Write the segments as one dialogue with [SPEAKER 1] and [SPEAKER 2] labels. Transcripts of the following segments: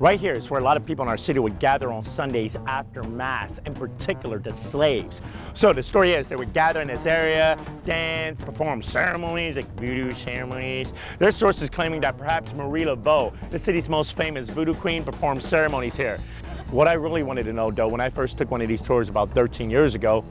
[SPEAKER 1] Right here is where a lot of people in our city would gather on Sundays after Mass, in particular the slaves. So the story is they would gather in this area, dance, perform ceremonies like voodoo ceremonies. There's sources claiming that perhaps Marie Laveau, the city's most famous voodoo queen, performed ceremonies here. What I really wanted to know, though, when I first took one of these tours about 13 years ago,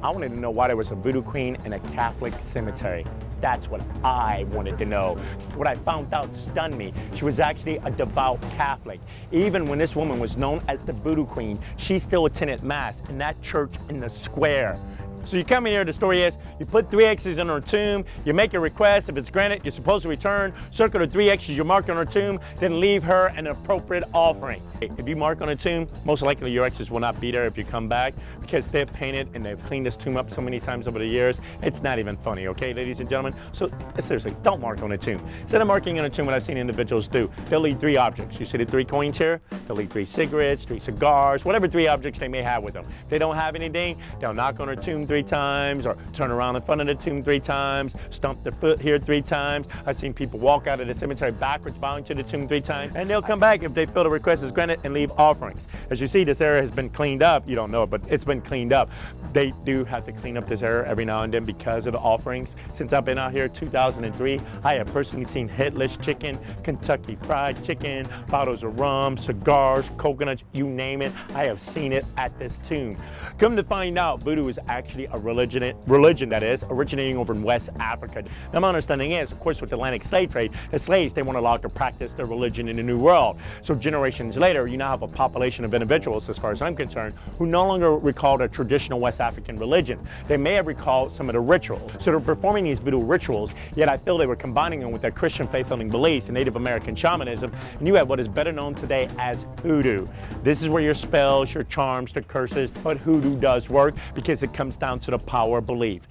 [SPEAKER 1] I wanted to know why there was a voodoo queen in a Catholic cemetery. That's what I wanted to know. What I found out stunned me. She was actually a devout Catholic. Even when this woman was known as the Voodoo Queen, she still attended Mass in that church in the square. So you come in here, the story is, you put 3 X's on her tomb, you make a request, if it's granted, you're supposed to return, circle the 3 X's you marked on her tomb, then leave her an appropriate offering. If you mark on a tomb, most likely your exes will not be there if you come back, because they've painted and they've cleaned this tomb up so many times over the years, it's not even funny, okay, ladies and gentlemen? So seriously, don't mark on a tomb. Instead of marking on a tomb, what I've seen individuals do, they'll leave 3 objects. You see the 3 coins here? They'll leave 3 cigarettes, 3 cigars, whatever 3 objects they may have with them. If they don't have anything, they'll knock on her tomb 3 times, or turn around in front of the tomb 3 times, stomp their foot here 3 times. I've seen people walk out of the cemetery backwards, bowing to the tomb 3 times, and they'll come back if they feel the request is granted and leave offerings. As you see, this area has been cleaned up. You don't know it, but it's been cleaned up. They do have to clean up this area every now and then because of the offerings. Since I've been out here 2003, I have personally seen headless chicken, Kentucky fried chicken, bottles of rum, cigars, coconuts, you name it. I have seen it at this tomb. Come to find out, voodoo is actually a religion that is, originating over in West Africa. Now my understanding is, of course, with the Atlantic slave trade, the slaves, they weren't allowed to practice their religion in the New World. So generations later, you now have a population of individuals, as far as I'm concerned, who no longer recall their traditional West African religion. They may have recalled some of the rituals. So they're performing these voodoo rituals, yet I feel they were combining them with their Christian faith-healing beliefs and Native American shamanism, and you have what is better known today as hoodoo. This is where your spells, your charms, the curses, but hoodoo does work because it comes down to the power of belief.